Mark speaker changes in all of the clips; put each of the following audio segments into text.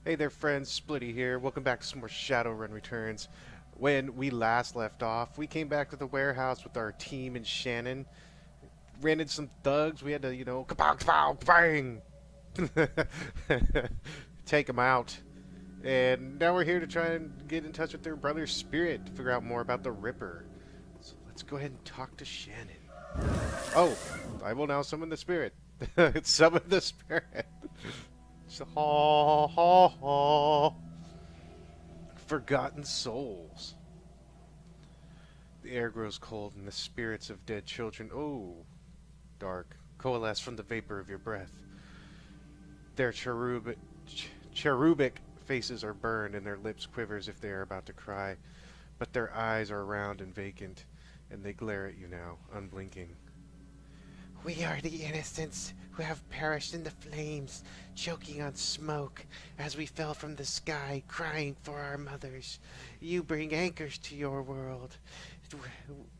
Speaker 1: Hey there friends, Splitty here. Welcome back to some more Shadowrun Returns. When we last left off, we came back to the warehouse with our team and Shannon. Ran into some thugs. We had to, kapow, kapow, bang! Take them out. And now we're here to try and get in touch with their brother's spirit to figure out more about the Ripper. So let's go ahead and talk to Shannon. Oh, I will now summon the spirit. Summon the spirit. Ha ha ha. Forgotten souls. The air grows cold and the spirits of dead children, dark, coalesce from the vapor of your breath. Their cherubic faces are burned and their lips quiver as if they are about to cry, but their eyes are round and vacant, and they glare at you now, unblinking. We are the innocents who have perished in the flames, choking on smoke, as we fell from the sky, crying for our mothers. You bring anchors to your world,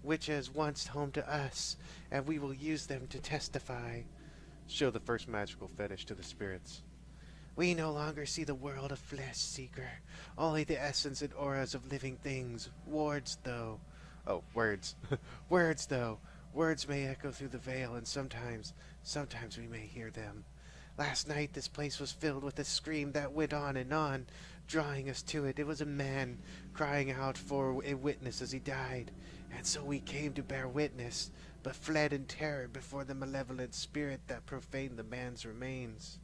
Speaker 1: which is once home to us, and we will use them to testify. Show the first magical fetish to the spirits. We no longer see the world of flesh, Seeker, only the essence and auras of living things. Words, though. Words. Words, though. Words may echo through the veil, and sometimes we may hear them. Last night this place was filled with a scream that went on, drawing us to it. It was a man crying out for a witness as he died, and so we came to bear witness, but fled in terror before the malevolent spirit that profaned the man's remains.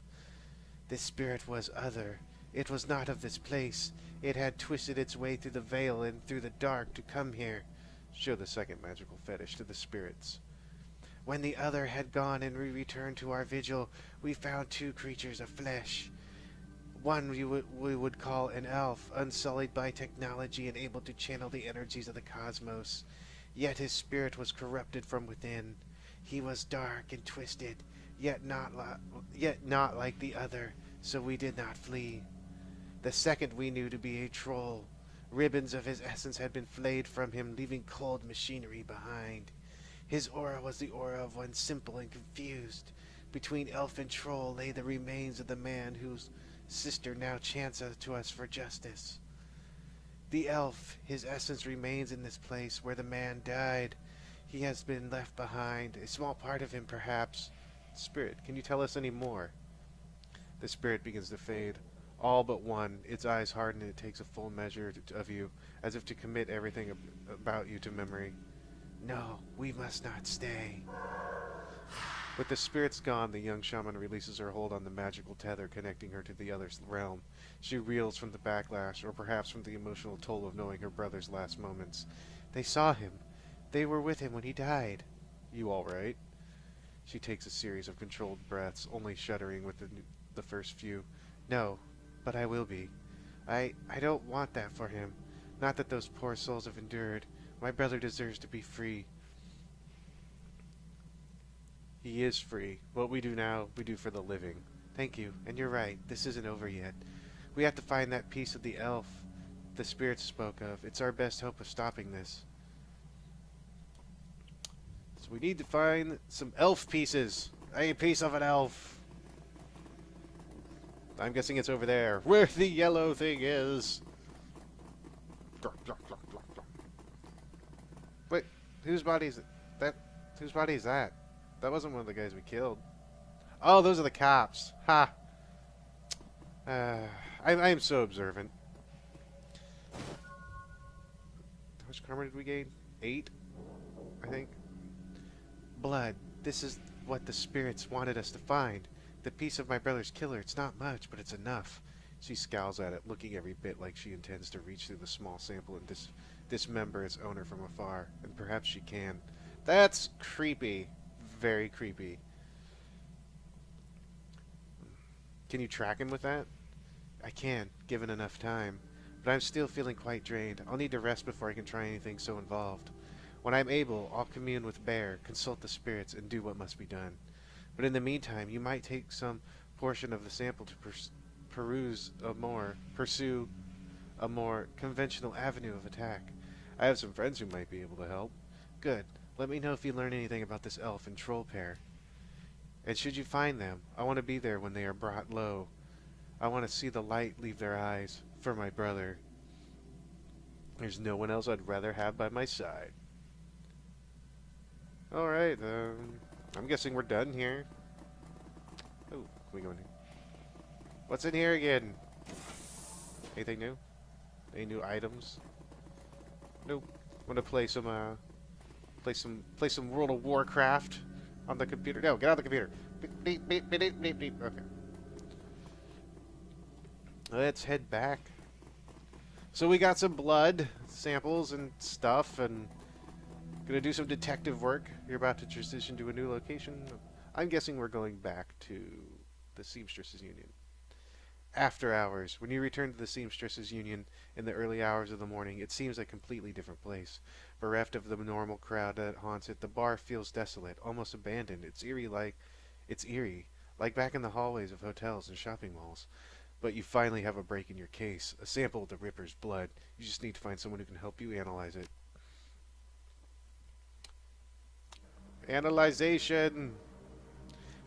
Speaker 1: This spirit was other. It was not of this place. It had twisted its way through the veil and through the dark to come here. Show the second magical fetish to the spirits. When the other had gone and we returned to our vigil, we found two creatures of flesh. One we would call an elf, unsullied by technology and able to channel the energies of the cosmos. Yet his spirit was corrupted from within. He was dark and twisted, yet not like the other, so we did not flee. The second we knew to be a troll. Ribbons of his essence had been flayed from him, leaving cold machinery behind. His aura was the aura of one simple and confused. Between elf and troll lay the remains of the man whose sister now chants to us for justice. The elf, his essence remains in this place where the man died. He has been left behind, a small part of him perhaps. Spirit, can you tell us any more? The spirit begins to fade. All but one, its eyes harden and it takes a full measure of you, as if to commit everything about you to memory. No, we must not stay. With the spirits gone, the young shaman releases her hold on the magical tether connecting her to the other's realm. She reels from the backlash, or perhaps from the emotional toll of knowing her brother's last moments. They saw him. They were with him when he died. You all right? She takes a series of controlled breaths, only shuddering with the first few. No. But I will be. I don't want that for him. Not that those poor souls have endured. My brother deserves to be free. He is free. What we do now, we do for the living. Thank you, and you're right. This isn't over yet. We have to find that piece of the elf the spirits spoke of. It's our best hope of stopping this. So we need to find some elf pieces. A piece of an elf. I'm guessing it's over there, where the yellow thing is. Wait, whose body is that? Whose body is that? That wasn't one of the guys we killed. Oh, those are the cops. Ha. I am so observant. How much karma did we gain? 8, I think. Blood. This is what the spirits wanted us to find. The piece of my brother's killer, it's not much, but it's enough. She scowls at it, looking every bit like she intends to reach through the small sample and dismember its owner from afar. And perhaps she can. That's creepy. Very creepy. Can you track him with that? I can, given enough time. But I'm still feeling quite drained. I'll need to rest before I can try anything so involved. When I'm able, I'll commune with Bear, consult the spirits, and do what must be done. But in the meantime, you might take some portion of the sample to pursue a more conventional avenue of attack. I have some friends who might be able to help. Good. Let me know if you learn anything about this elf and troll pair. And should you find them, I want to be there when they are brought low. I want to see the light leave their eyes for my brother. There's no one else I'd rather have by my side. Alright, I'm guessing we're done here. Oh, can we go in here? What's in here again? Anything new? Any new items? Nope. Want to play some World of Warcraft on the computer? No, get on the computer. Beep, beep, beep, beep, beep, beep. Okay. Let's head back. So we got some blood samples and stuff, and gonna do some detective work. You're about to transition to a new location. I'm guessing we're going back to the Seamstresses Union. After hours, when you return to the Seamstresses Union in the early hours of the morning, it seems a completely different place. Bereft of the normal crowd that haunts it, the bar feels desolate, almost abandoned. It's eerie, like back in the hallways of hotels and shopping malls. But you finally have a break in your case, a sample of the Ripper's blood. You just need to find someone who can help you analyze it. Analyzation!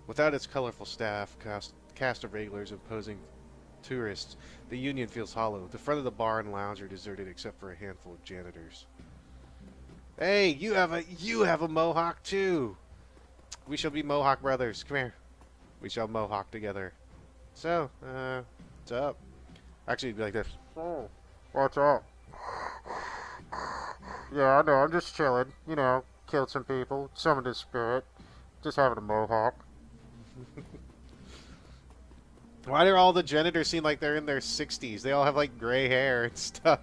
Speaker 1: Without its colorful staff, cast of regulars imposing tourists, the Union feels hollow. The front of the bar and lounge are deserted except for a handful of janitors. Hey, you have a mohawk too! We shall be Mohawk brothers. Come here. We shall mohawk together. So, what's up? Actually, it'd be like this. Oh, what's up? Yeah, I know, I'm just chilling. You know, killed some people, summoned a spirit. Just having a mohawk. Why do all the janitors seem like they're in their 60s? They all have, like, gray hair and stuff.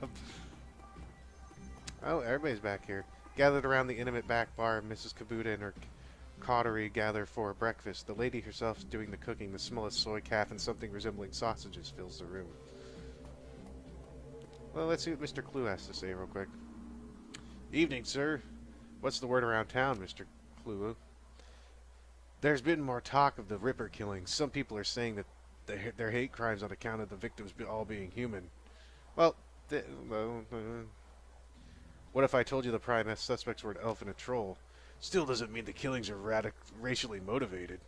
Speaker 1: Oh, everybody's back here. Gathered around the intimate back bar, Mrs. Kabuta and her coterie gather for breakfast. The lady herself is doing the cooking. The smell of soy calf and something resembling sausages fills the room. Well, let's see what Mr. Clue has to say real quick. Evening, sir. What's the word around town, Mr. Clue? There's been more talk of the Ripper killings. Some people are saying that they're hate crimes on account of the victims all being human. Well, what if I told you the prime suspects were an elf and a troll? Still doesn't mean the killings are racially motivated.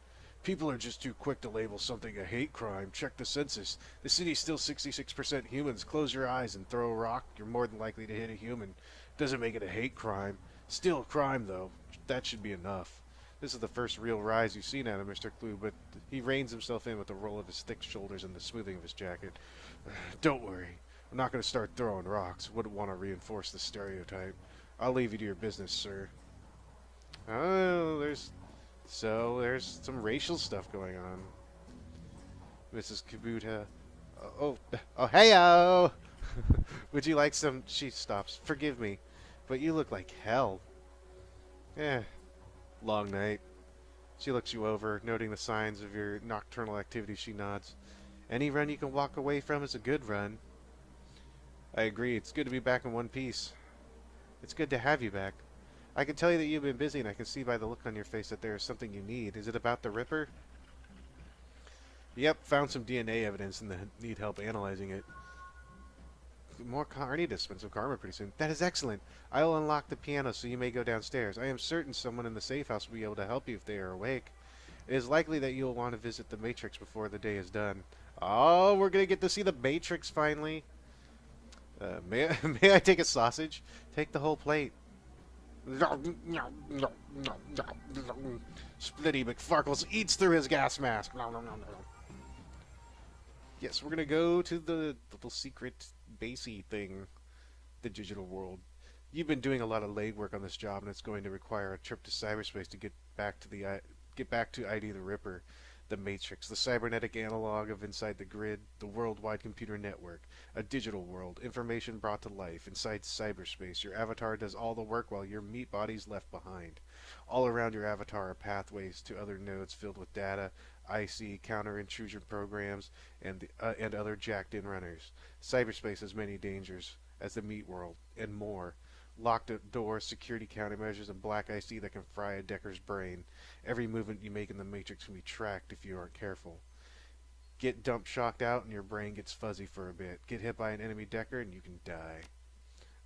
Speaker 1: People are just too quick to label something a hate crime. Check the census. The city's still 66% humans. Close your eyes and throw a rock. You're more than likely to hit a human. Doesn't make it a hate crime. Still a crime, though. That should be enough. This is the first real rise you've seen out of Mr. Clue, but he reins himself in with the roll of his thick shoulders and the smoothing of his jacket. Don't worry. I'm not going to start throwing rocks. Wouldn't want to reinforce the stereotype. I'll leave you to your business, sir. Oh, there's some racial stuff going on. Mrs. Kabuta. Oh, heyo! Would you like some? She stops. Forgive me, but you look like hell. Long night. She looks you over, noting the signs of your nocturnal activity. She nods. Any run you can walk away from is a good run. I agree. It's good to be back in one piece. It's good to have you back. I can tell you that you've been busy, and I can see by the look on your face that there is something you need. Is it about the Ripper? Yep, found some DNA evidence and need help analyzing it. I need to spend some karma pretty soon. That is excellent. I will unlock the piano so you may go downstairs. I am certain someone in the safe house will be able to help you if they are awake. It is likely that you will want to visit the Matrix before the day is done. Oh, we're going to get to see the Matrix finally. May I take a sausage? Take the whole plate. Splitty Mcfarkles eats through his gas mask. Yes, we're going to go to the little secret basey thing, the digital world. You've been doing a lot of legwork on this job, and it's going to require a trip to cyberspace to get back to ID the Ripper, the Matrix, the cybernetic analog of Inside the Grid, the worldwide computer network, a digital world, information brought to life inside cyberspace. Your avatar does all the work while your meat body's left behind. All around your avatar are pathways to other nodes filled with data, IC, counter-intrusion programs, and other jacked-in runners. Cyberspace has many dangers, as the meat world, and more. Locked doors, security countermeasures, and black IC that can fry a Decker's brain. Every movement you make in the Matrix can be tracked if you aren't careful. Get dump shocked out and your brain gets fuzzy for a bit. Get hit by an enemy Decker and you can die.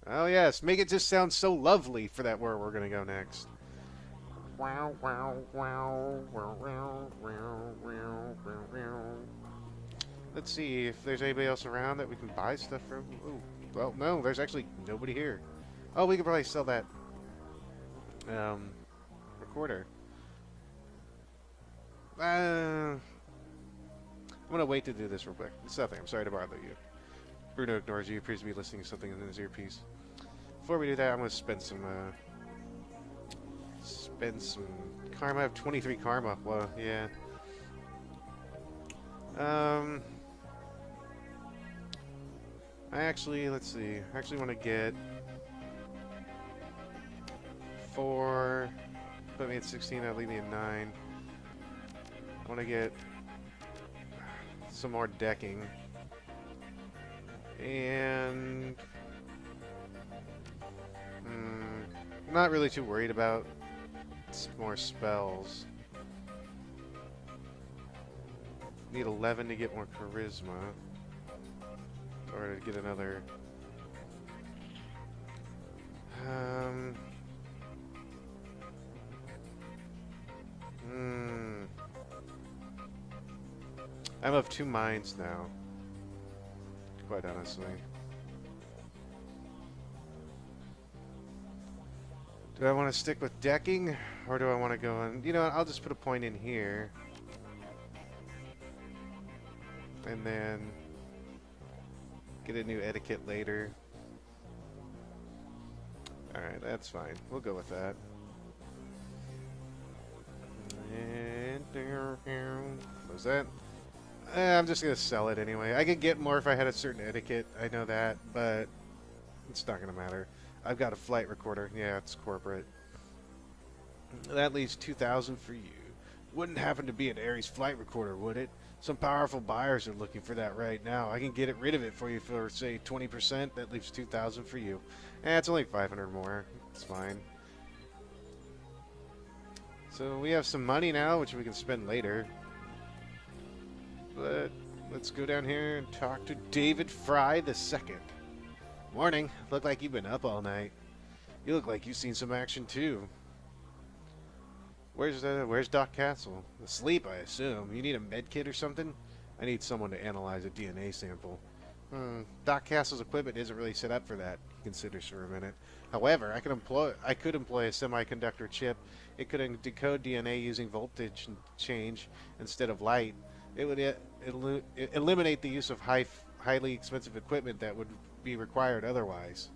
Speaker 1: Oh yes, make it just sound so lovely for that where we're going to go next. Wow, wow, wow, wow, wow, wow, wow, wow, wow. Let's see if there's anybody else around that we can buy stuff from. Ooh, well, no, there's actually nobody here. Oh, we could probably sell that recorder. I'm gonna wait to do this real quick. It's nothing. I'm sorry to bother you. Bruno ignores you. He appears to be listening to something in his earpiece. Before we do that, I'm gonna spend some karma. I have 23 karma. Well, yeah. I actually, let's see. I actually want to get 4. Put me at 16. That'll leave me at 9. I want to get some more decking. And I'm not really too worried about more spells. Need 11 to get more charisma. Or to get another... I'm of 2 minds now. Quite honestly. Do I want to stick with decking? Or do I want to go on... You know what, I'll just put a point in here. And then... get a new etiquette later. Alright, that's fine. We'll go with that. And what was that? I'm just going to sell it anyway. I could get more if I had a certain etiquette. I know that, but it's not going to matter. I've got a flight recorder. Yeah, it's corporate. That leaves 2,000 for you. Wouldn't happen to be an Ares flight recorder, would it? Some powerful buyers are looking for that right now. I can get rid of it for you for, say, 20%. That leaves 2,000 for you. It's only 500 more. It's fine. So we have some money now, which we can spend later. But let's go down here and talk to David Fry II. Morning. Look like you've been up all night. You look like you've seen some action too. Where's Doc Castle? Asleep, I assume. You need a med kit or something? I need someone to analyze a DNA sample. Doc Castle's equipment isn't really set up for that, he considers for a minute. However, I could employ a semiconductor chip. It could decode DNA using voltage change instead of light. It would eliminate the use of highly expensive equipment that would be required otherwise.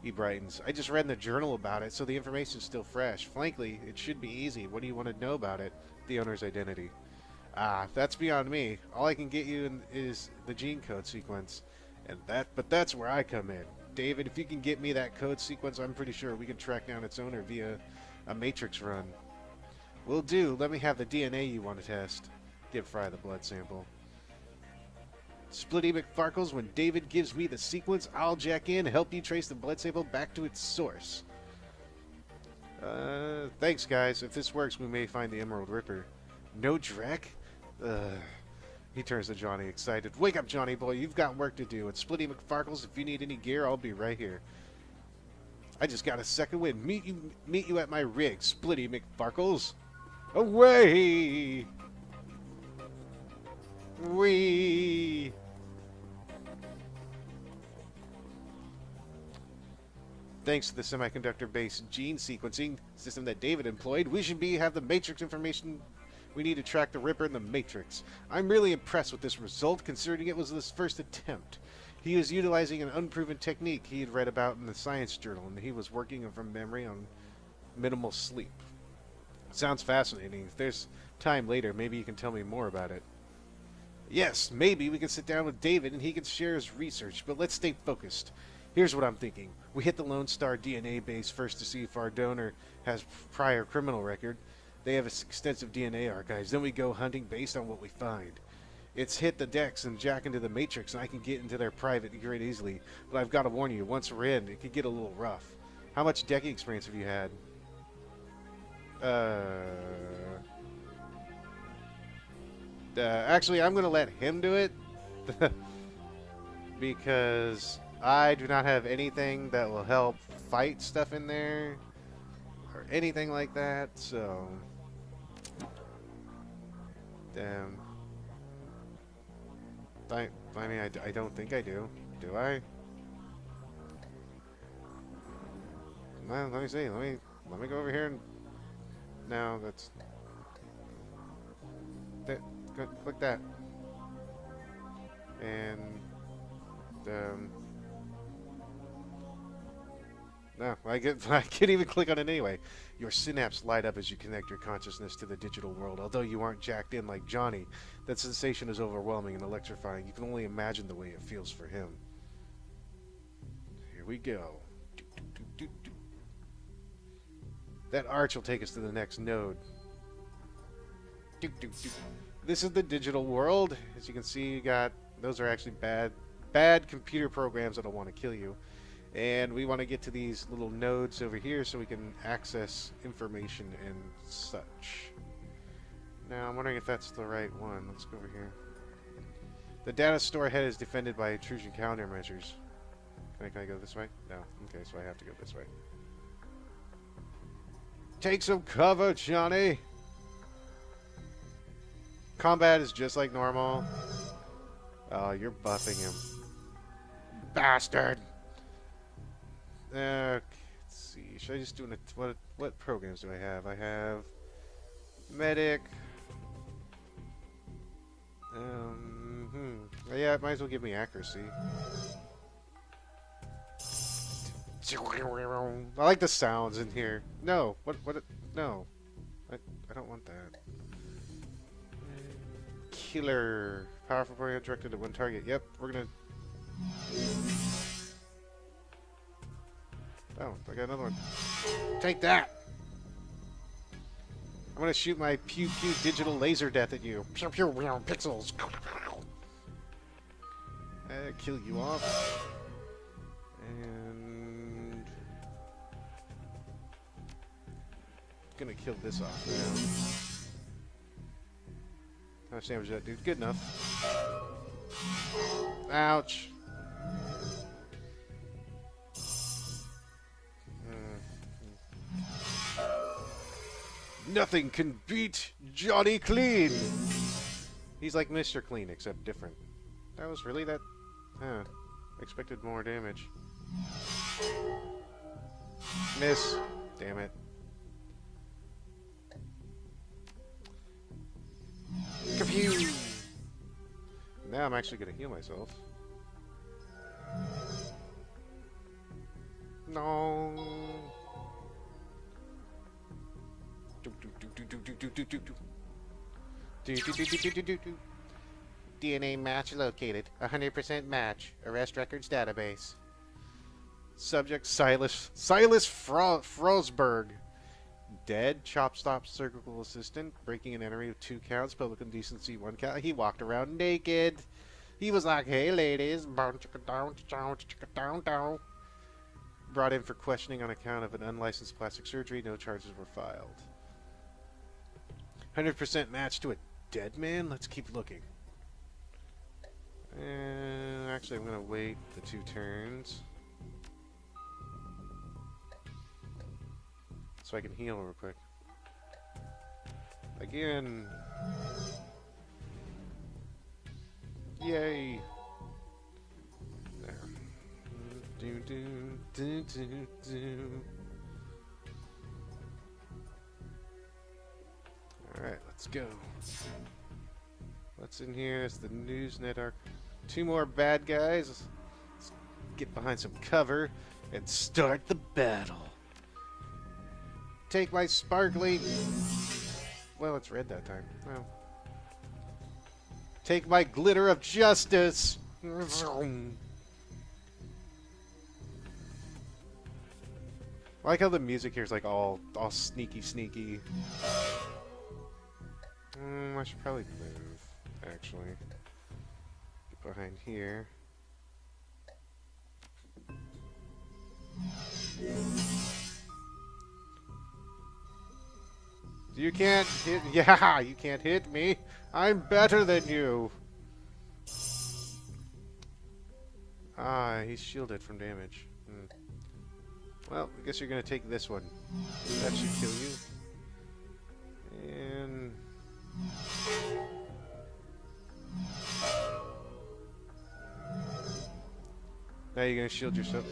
Speaker 1: He brightens. I just read in the journal about it, so the information's still fresh. Frankly, it should be easy. What do you want to know about it? The owner's identity. That's beyond me. All I can get you is the gene code sequence, but that's where I come in. David, if you can get me that code sequence, I'm pretty sure we can track down its owner via a matrix run. Will do. Let me have the DNA you want to test. Give Fry the blood sample. Splitty Mcfarkles, when David gives me the sequence, I'll jack in, help you trace the blood sample back to its source. Thanks, guys. If this works, we may find the Emerald Ripper. No Drek? He turns to Johnny, excited. Wake up, Johnny boy. You've got work to do. And Splitty Mcfarkles, if you need any gear, I'll be right here. I just got a second wind. Meet you at my rig, Splitty Mcfarkles. Away! Wee! Thanks to the semiconductor-based gene sequencing system that David employed, we should have the matrix information we need to track the Ripper in the Matrix. I'm really impressed with this result, considering it was his first attempt. He was utilizing an unproven technique he had read about in the science journal, and he was working from memory on minimal sleep. Sounds fascinating. If there's time later, maybe you can tell me more about it. Yes, maybe we can sit down with David and he can share his research, but let's stay focused. Here's what I'm thinking. We hit the Lone Star DNA base first to see if our donor has prior criminal record. They have extensive DNA archives. Then we go hunting based on what we find. It's hit the decks and jack into the Matrix, and I can get into their private grid easily. But I've got to warn you, once we're in, it could get a little rough. How much decking experience have you had? Actually, I'm going to let him do it. Because I do not have anything that will help fight stuff in there. Or anything like that, so... Damn. I mean, I don't think I do. Do I? Well, let me see. Let me go over here and... No, that's... That, click that. And... No, I can't even click on it anyway. Your synapses light up as you connect your consciousness to the digital world. Although you aren't jacked in like Johnny, that sensation is overwhelming and electrifying. You can only imagine the way it feels for him. Here we go. That arch will take us to the next node. This is the digital world. As you can see, you got... Those are actually bad computer programs that'll want to kill you. And we want to get to these little nodes over here so we can access information and such. Now, I'm wondering if that's the right one. Let's go over here. The data store head is defended by intrusion countermeasures. Can I go this way? No. Okay, so I have to go this way. Take some cover, Johnny! Combat is just like normal. Oh, you're buffing him. Bastard! Okay, let's see. Should I just do what programs do I have? I have medic. Yeah, it might as well give me accuracy. I like the sounds in here. No, no. I don't want that. Killer. Powerful program directed at one target. Yep, we're gonna... Oh, I got another one. Take that! I'm gonna shoot my pew pew digital laser death at you. Pew pew pixels. Kill you off. And gonna kill this off now. How much damage did that do? Good enough. Ouch. Nothing can beat Johnny Clean! He's like Mr. Clean, except different. That was really that... Huh. Expected more damage. Miss. Damn it. Kapew! Now I'm actually gonna heal myself. No. DNA match located. 100% match. Arrest records database. Subject Silas Frosberg. Dead. Chop stop surgical assistant. Breaking and entering with 2 counts. Public indecency 1 count. He walked around naked. He was like, "Hey ladies." Brought in for questioning on account of an unlicensed plastic surgery. No charges were filed. 100% match to a dead man? Let's keep looking. Actually, I'm going to wait the 2 turns. So I can heal real quick. Again. Yay. There. Alright, let's go. What's in here? It's the Newsnet arc. 2 more bad guys. Let's get behind some cover and start the battle. Take my sparkly... Well, it's red that time. Well. Take my glitter of justice. I like how the music here is like all sneaky. I should probably move, actually. Get behind here. You can't hit... Yeah, you can't hit me. I'm better than you. Ah, he's shielded from damage. Well, I guess you're going to take this one. That should kill you. And... Now you're gonna shield yourself.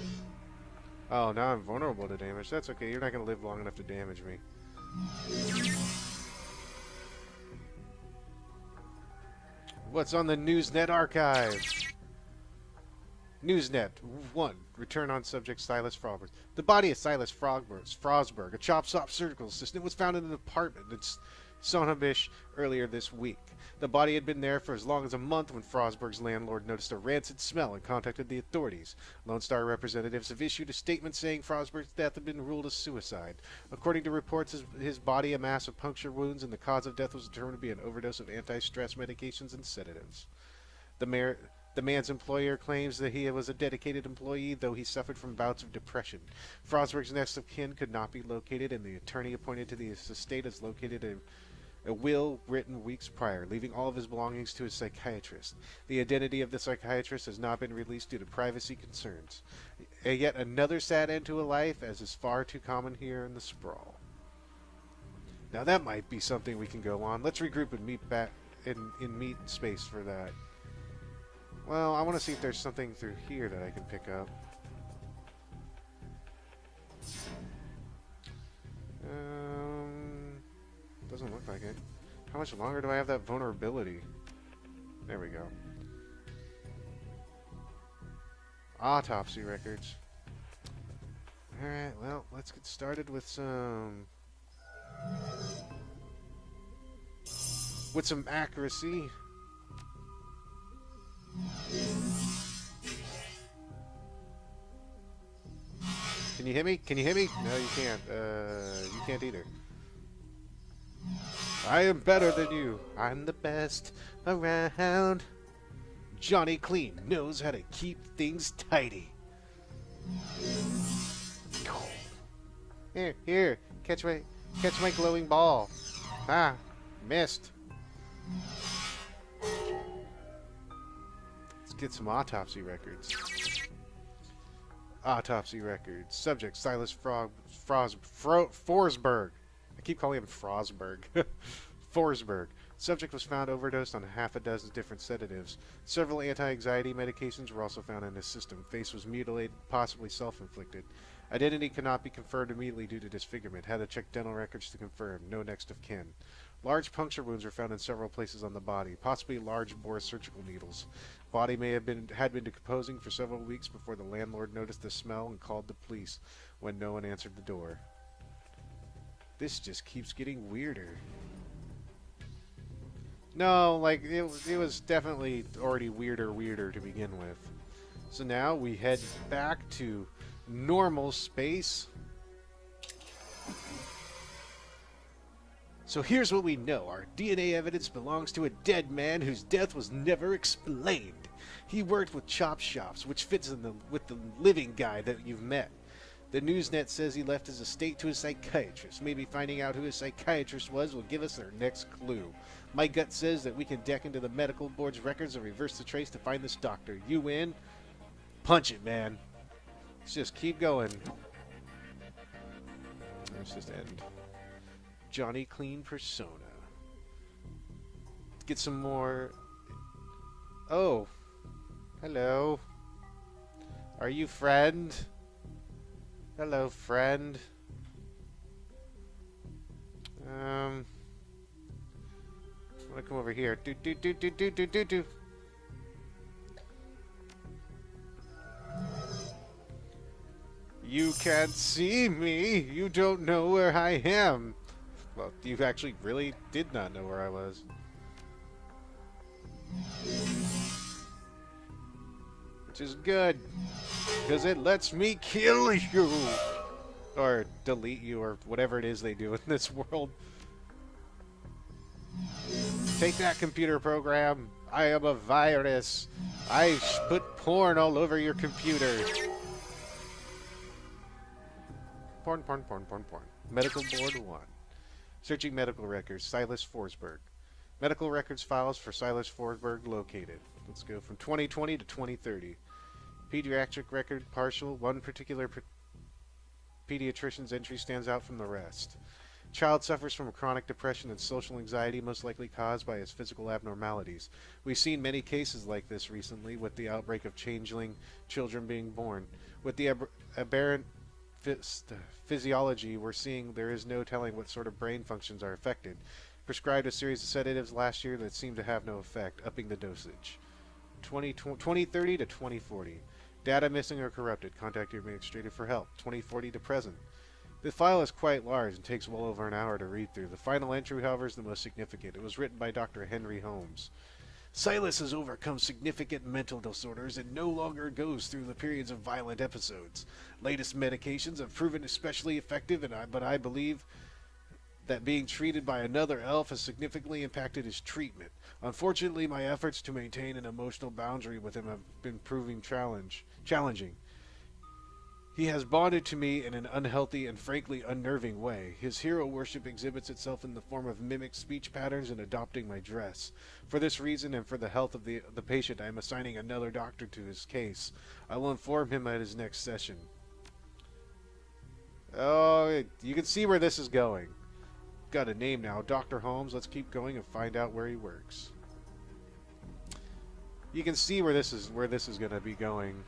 Speaker 1: Oh, now I'm vulnerable to damage. That's okay. You're not gonna live long enough to damage me. What's on the Newsnet archive? Newsnet 1. Return on subject Silas Frogberg. The body of Silas Frosberg, a chop shop surgical assistant, was found in an apartment in Sonabish earlier this week. The body had been there for as long as a month when Frosberg's landlord noticed a rancid smell and contacted the authorities. Lone Star representatives have issued a statement saying Frosberg's death had been ruled a suicide. According to reports, his body a mass of puncture wounds, and the cause of death was determined to be an overdose of anti-stress medications and sedatives. The man's employer claims that he was a dedicated employee, though he suffered from bouts of depression. Frosberg's next of kin could not be located, and the attorney appointed to the estate has located a will written weeks prior, leaving all of his belongings to his psychiatrist. The identity of the psychiatrist has not been released due to privacy concerns. Yet another sad end to a life, as is far too common here in the sprawl. Now that might be something we can go on. Let's regroup and meet back in meet space for that. Well, I want to see if there's something through here that I can pick up. Doesn't look like it. How much longer do I have that vulnerability? There we go. Autopsy records. Alright, well, let's get started with some accuracy. Can you hit me? Can you hit me? No, you can't. You can't either. I am better than you. I'm the best around. Johnny Clean knows how to keep things tidy. Here, catch my glowing ball. Ah, missed. Let's get some autopsy records. Autopsy records. Subject Silas Forsberg. I keep calling him Frosberg. Forsberg. Subject was found overdosed on half a dozen different sedatives. Several anti-anxiety medications were also found in his system. Face was mutilated, possibly self-inflicted. Identity cannot be confirmed immediately due to disfigurement. Had to check dental records to confirm. No next of kin. Large puncture wounds were found in several places on the body, possibly large bore surgical needles. Body had been decomposing for several weeks before the landlord noticed the smell and called the police when no one answered the door. This just keeps getting weirder. No, like, it was definitely already weirder to begin with. So now we head back to normal space. So here's what we know. Our DNA evidence belongs to a dead man whose death was never explained. He worked with chop shops, which fits in with the living guy that you've met. The Newsnet says he left his estate to a psychiatrist. Maybe finding out who his psychiatrist was will give us our next clue. My gut says that we can deck into the medical board's records and reverse the trace to find this doctor. You in? Punch it, man. Let's just keep going. Let's just end. Johnny Clean persona. Let's get some more. Oh. Hello. Are you friend? Hello, friend. I'm gonna come over here. Do. You can't see me. You don't know where I am. Well, you actually really did not know where I was. Which is good, because it lets me kill you. Or delete you, or whatever it is they do in this world. Take that, computer program. I am a virus. I put porn all over your computer. Porn. Medical Board 1. Searching medical records. Silas Forsberg. Medical records files for Silas Forsberg located. Let's go from 2020 to 2030. Pediatric record partial. One particular pediatrician's entry stands out from the rest. Child suffers from chronic depression and social anxiety, most likely caused by his physical abnormalities. We've seen many cases like this recently, with the outbreak of changeling children being born. With the aberrant physiology we're seeing, there is no telling what sort of brain functions are affected. Prescribed a series of sedatives last year that seemed to have no effect, upping the dosage. 2030 to 2040. Data missing or corrupted. Contact your administrator for help. 2040 to present. The file is quite large and takes well over an hour to read through. The final entry, however, is the most significant. It was written by Dr. Henry Holmes. Silas has overcome significant mental disorders and no longer goes through the periods of violent episodes. Latest medications have proven especially effective, but I believe that being treated by another elf has significantly impacted his treatment. Unfortunately, my efforts to maintain an emotional boundary with him have been proving challenging. He has bonded to me in an unhealthy and frankly unnerving way. His hero worship exhibits itself in the form of mimic speech patterns and adopting my dress. For this reason and for the health of the patient, I am assigning another doctor to his case. I will inform him at his next session. Oh, you can see where this is going. Got a name now, Dr. Holmes. Let's keep going and find out where he works. You can see where this is going to be going.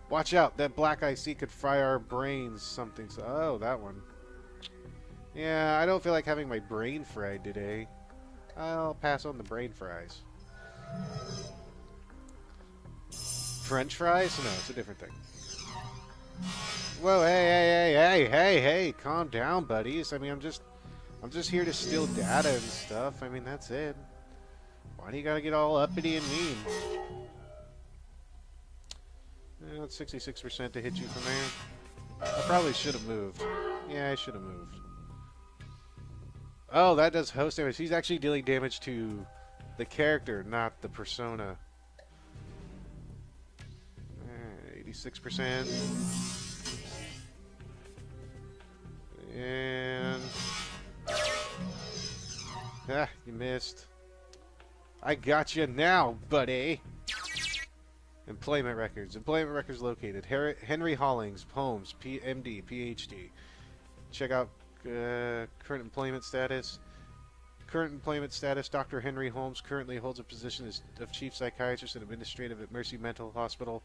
Speaker 1: Watch out, that black IC could fry our brains. Something. Oh, that one. Yeah, I don't feel like having my brain fried today. I'll pass on the brain fries. French fries? No, it's a different thing. Whoa, hey, calm down, buddies. I mean, I'm just here to steal data and stuff. I mean, that's it. Why do you gotta get all uppity and mean? Well, it's 66% to hit you from there. I probably should have moved. Yeah, I should have moved. Oh, that does host damage. He's actually dealing damage to the character, not the persona. 86%. And... ah, you missed. I got you now, buddy. Employment records. Employment records located. Henry Hollings, Holmes, MD, PhD. Check out current employment status. Current employment status. Dr. Henry Holmes currently holds a position as of Chief Psychiatrist and Administrative at Mercy Mental Hospital,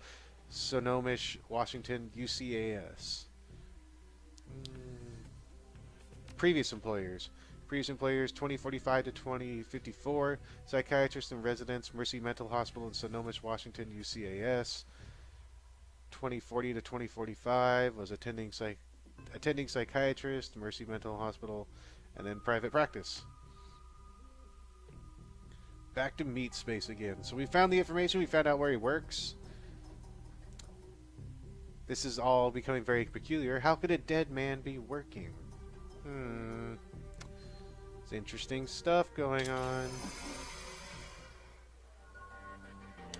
Speaker 1: Snohomish, Washington, UCAS. Previous employers. Previous employers 2045 to 2054. Psychiatrist in residence, Mercy Mental Hospital in Snohomish, Washington, UCAS. 2040 to 2045 was attending psychiatrist, Mercy Mental Hospital, and then private practice. Back to meat space again. So we found the information. We found out where he works. This is all becoming very peculiar. How could a dead man be working? It's interesting stuff going on.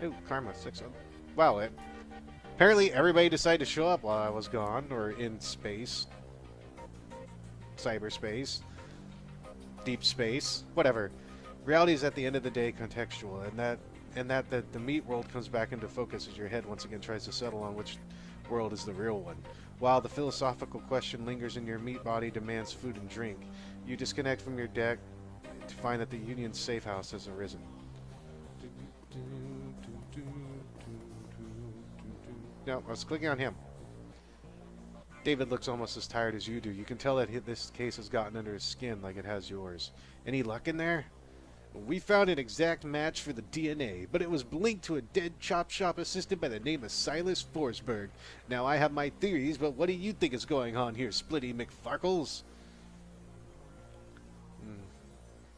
Speaker 1: Oh, karma 6. Wow, apparently everybody decided to show up while I was gone, or in space. Cyberspace. Deep space. Whatever. Reality is at the end of the day contextual, and that the meat world comes back into focus as your head once again tries to settle on which world is the real one. While the philosophical question lingers in your meat body demands food and drink, you disconnect from your deck to find that the Union's safe house has arisen. No, I was clicking on him. David looks almost as tired as you do. You can tell that this case has gotten under his skin like it has yours. Any luck in there? We found an exact match for the DNA, but it was linked to a dead chop shop assistant by the name of Silas Forsberg. Now, I have my theories, but what do you think is going on here, Splitty Mcfarkles?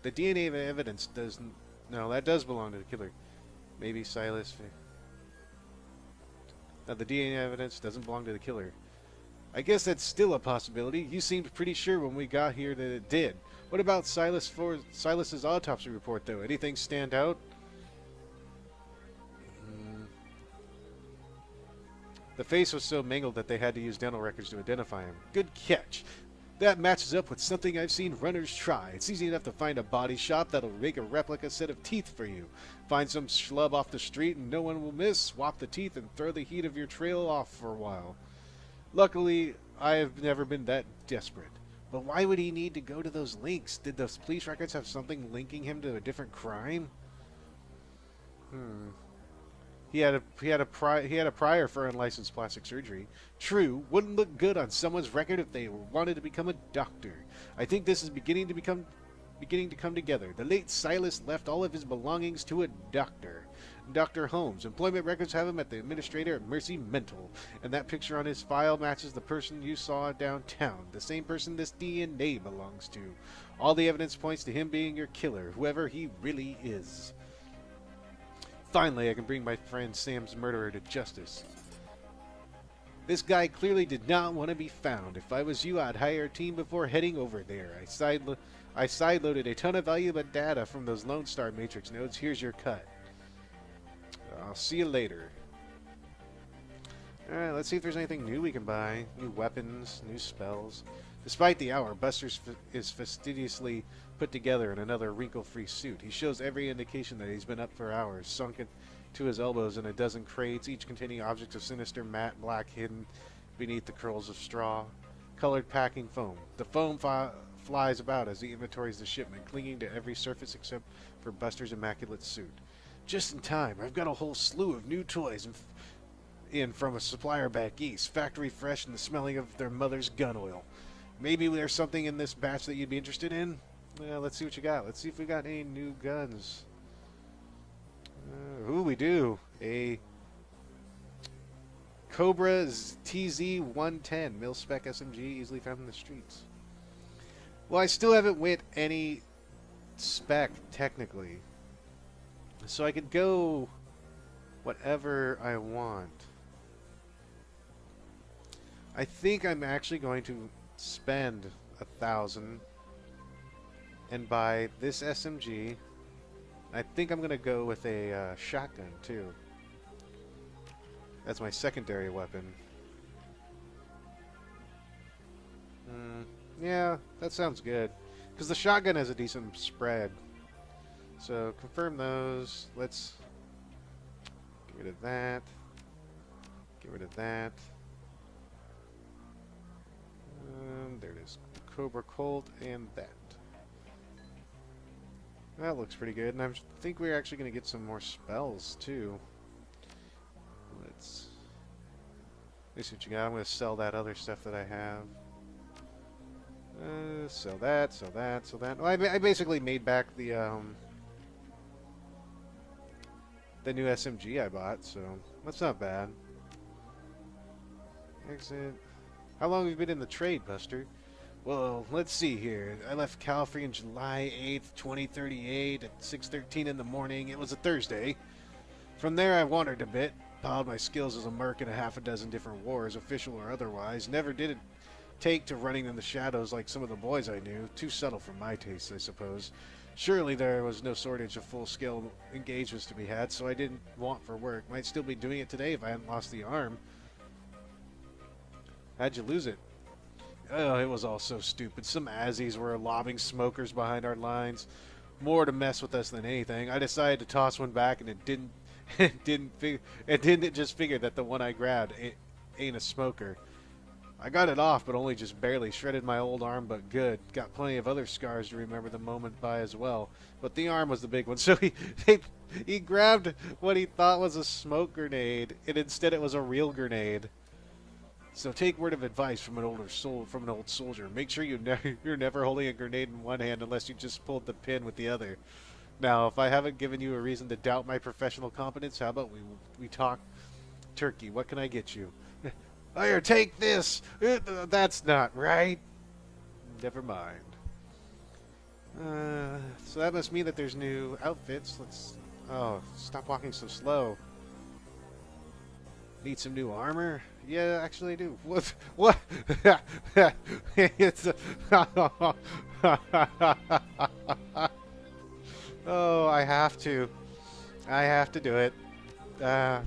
Speaker 1: The DNA evidence doesn't... No, that does belong to the killer. Maybe Silas... No, the DNA evidence doesn't belong to the killer. I guess that's still a possibility. You seemed pretty sure when we got here that it did. What about Silas's autopsy report, though? Anything stand out? The face was so mangled that they had to use dental records to identify him. Good catch. That matches up with something I've seen runners try. It's easy enough to find a body shop that'll make a replica set of teeth for you. Find some schlub off the street and no one will miss. Swap the teeth and throw the heat of your trail off for a while. Luckily, I have never been that desperate. But why would he need to go to those links? Did those police records have something linking him to a different crime? Hmm. He had a prior for unlicensed plastic surgery. True, wouldn't look good on someone's record if they wanted to become a doctor. I think this is beginning to come together. The late Silas left all of his belongings to a doctor. Dr. Holmes. Employment records have him at the administrator at Mercy Mental, and that picture on his file matches the person you saw downtown, the same person this DNA belongs to. All the evidence points to him being your killer, whoever he really is. Finally, I can bring my friend Sam's murderer to justice. This guy clearly did not want to be found. If I was you, I'd hire a team before heading over there. I sideloaded a ton of valuable data from those Lone Star Matrix nodes. Here's your cut. I'll see you later. Alright, let's see if there's anything new we can buy. New weapons, new spells. Despite the hour, Buster is fastidiously put together in another wrinkle-free suit. He shows every indication that he's been up for hours, sunken to his elbows in a dozen crates, each containing objects of sinister matte black hidden beneath the curls of straw. Colored packing foam. The foam flies about as he inventories the shipment, clinging to every surface except for Buster's immaculate suit. Just in time. I've got a whole slew of new toys in from a supplier back east. Factory fresh and the smelling of their mother's gun oil. Maybe there's something in this batch that you'd be interested in? Well, let's see what you got. Let's see if we got any new guns. Ooh, we do. A Cobra TZ-110 mil-spec SMG, easily found in the streets. Well, I still haven't went any spec, technically. So I could go whatever I want. I think I'm actually going to spend 1,000 and buy this SMG. I think I'm going to go with a shotgun too. That's my secondary weapon. Yeah, that sounds good. Because the shotgun has a decent spread. So, confirm those. Let's get rid of that. Get rid of that. There it is. The Cobra Colt and that. That looks pretty good. And I think we're actually going to get some more spells, too. Let's see what you got. I'm going to sell that other stuff that I have. Sell that, sell that, sell that. Well, I basically made back the new SMG I bought, so that's not bad. Exit. How long have you been in the trade, Buster? Well, let's see here. I left California on July 8th, 2038 at 6:13 in the morning. It was a Thursday. From there, I wandered a bit, piled my skills as a merc in a half a dozen different wars, official or otherwise. Never did it take to running in the shadows like some of the boys I knew. Too subtle for my taste, I suppose. Surely there was no shortage of full-scale engagements to be had, so I didn't want for work. Might still be doing it today if I hadn't lost the arm. How'd you lose it? Oh, it was all so stupid. Some Azzies were lobbing smokers behind our lines. More to mess with us than anything. I decided to toss one back, and it didn't just figure that the one I grabbed ain't a smoker. I got it off, but only just barely. Shredded my old arm, but good. Got plenty of other scars to remember the moment by as well. But the arm was the big one. So he grabbed what he thought was a smoke grenade, and instead it was a real grenade. So take word of advice from an old soldier. Make sure you're never holding a grenade in one hand unless you just pulled the pin with the other. Now, if I haven't given you a reason to doubt my professional competence, how about we talk turkey? What can I get you? Here, take this. That's not right. Never mind. So that must mean that there's new outfits. Oh, stop walking so slow. Need some new armor? Yeah, actually I do. What? What? It's oh, I have to. I have to do it.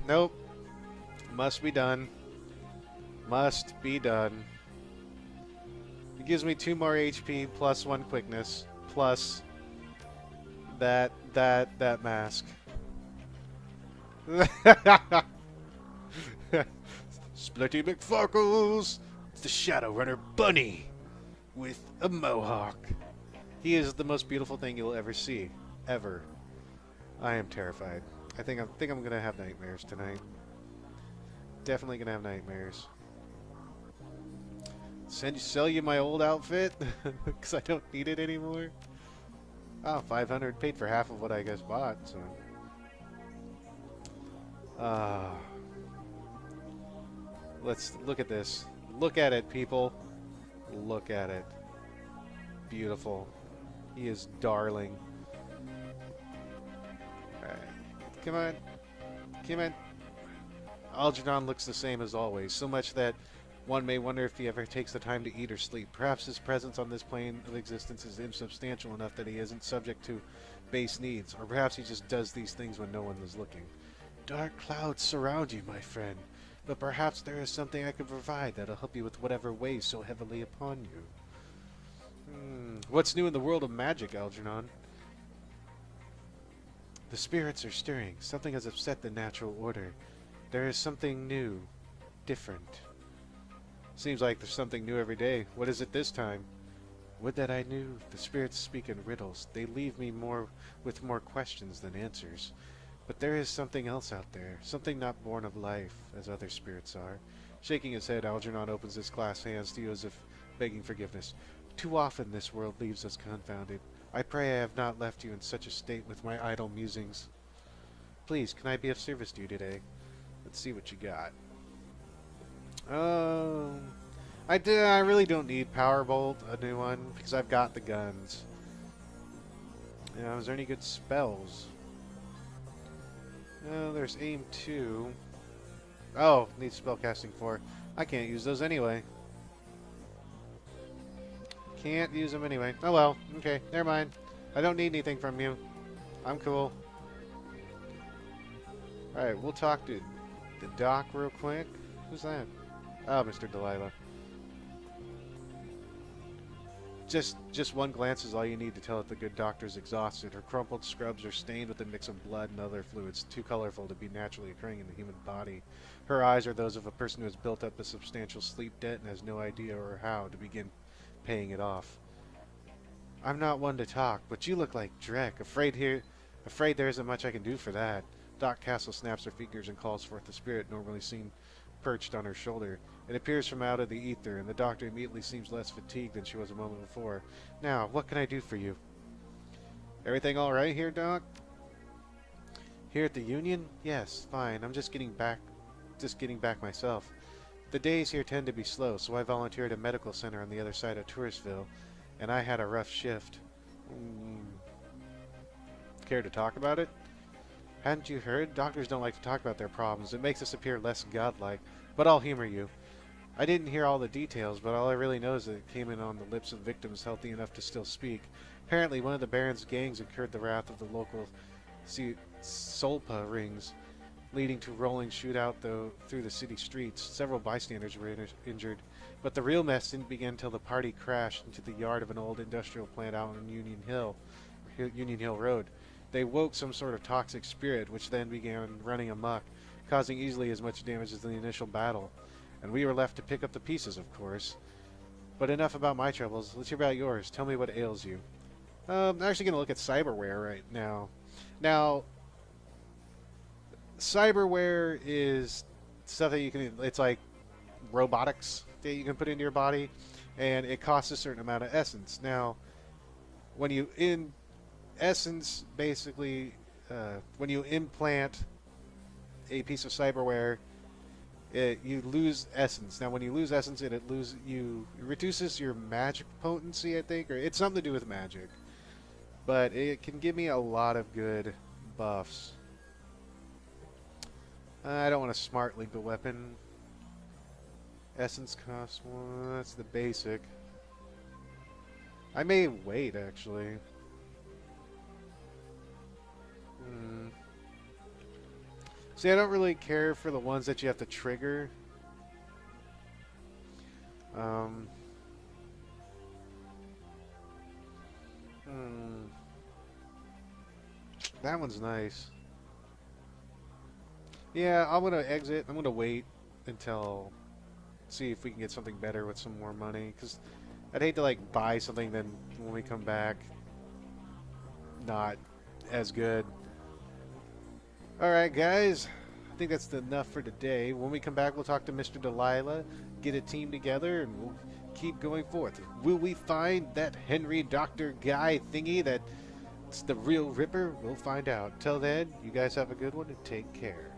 Speaker 1: Nope. Must be done. Must be done. It gives me 2 more HP plus 1 quickness plus that mask. Splitty Mcfarkles! It's the Shadowrunner bunny! with a mohawk. He is the most beautiful thing you'll ever see. Ever. I am terrified. I think I'm gonna have nightmares tonight. Definitely gonna have nightmares. Sell you my old outfit? Because I don't need it anymore. Oh, 500. Paid for half of what I guess bought, so. Let's look at this. Look at it, people. Look at it. Beautiful. He is darling. Alright. Come on. Come on. Algernon looks the same as always, so much that one may wonder if he ever takes the time to eat or sleep. Perhaps his presence on this plane of existence is insubstantial enough that he isn't subject to base needs, or perhaps he just does these things when no one is looking. Dark clouds surround you, my friend, but perhaps there is something I can provide that'll help you with whatever weighs so heavily upon you. What's new in the world of magic, Algernon? The spirits are stirring. Something has upset the natural order. There is something new, different. Seems like there's something new every day. What is it this time? Would that I knew. The spirits speak in riddles. They leave me with more questions than answers. But there is something else out there. Something not born of life, as other spirits are. Shaking his head, Algernon opens his clasped hands to you as if begging forgiveness. Too often this world leaves us confounded. I pray I have not left you in such a state with my idle musings. Please, can I be of service to you today? Let's see what you got. I really don't need Powerbolt, a new one, because I've got the guns. Is there any good spells? No, there's aim 2. Oh, need spellcasting 4. I can't use those anyway. Can't use them anyway. Oh well, okay, never mind. I don't need anything from you. I'm cool. Alright, we'll talk to the doc real quick. Who's that? Oh, Mr. Delilah. Just one glance is all you need to tell if the good doctor's exhausted. Her crumpled scrubs are stained with a mix of blood and other fluids, too colorful to be naturally occurring in the human body. Her eyes are those of a person who has built up a substantial sleep debt and has no idea or how to begin paying it off. I'm not one to talk, but you look like Drek. Afraid there isn't much I can do for that. Doc Castle snaps her fingers and calls forth the spirit normally seen perched on her shoulder. It appears from out of the ether, and the doctor immediately seems less fatigued than she was a moment before. Now, what can I do for you? Everything all right here, Doc? Here at the Union? Yes, fine. I'm just getting back myself. The days here tend to be slow, so I volunteered at a medical center on the other side of Touristville, and I had a rough shift. Care to talk about it? Hadn't you heard? Doctors don't like to talk about their problems. It makes us appear less godlike. But I'll humor you. I didn't hear all the details, but all I really know is that it came in on the lips of victims healthy enough to still speak. Apparently, one of the Baron's gangs incurred the wrath of the local Solpa rings, leading to rolling shootout through the city streets. Several bystanders were injured, but the real mess didn't begin until the party crashed into the yard of an old industrial plant out on Union Hill Road. They woke some sort of toxic spirit, which then began running amok, causing easily as much damage as the initial battle. And we were left to pick up the pieces, of course. But enough about my troubles. Let's hear about yours. Tell me what ails you. I'm actually going to look at cyberware right now. Now, cyberware is stuff that you can... It's like robotics that you can put into your body, and it costs a certain amount of essence. Now, when you... In essence, basically, when you implant a piece of cyberware, you lose essence. Now, when you lose essence, it reduces your magic potency, I think, or it's something to do with magic. But it can give me a lot of good buffs. I don't want a smart lethal weapon. Essence cost 1. That's the basic. I may wait, actually. See, I don't really care for the ones that you have to trigger. That one's nice. Yeah, I'm going to exit. I'm going to wait until... See if we can get something better with some more money. Because I'd hate to like buy something then when we come back not as good. Alright guys, I think that's enough for today. When we come back we'll talk to Mr. Delilah, get a team together, and we'll keep going forth. Will we find that Henry Dr. Guy thingy that's the real Ripper? We'll find out. Till then, you guys have a good one and take care.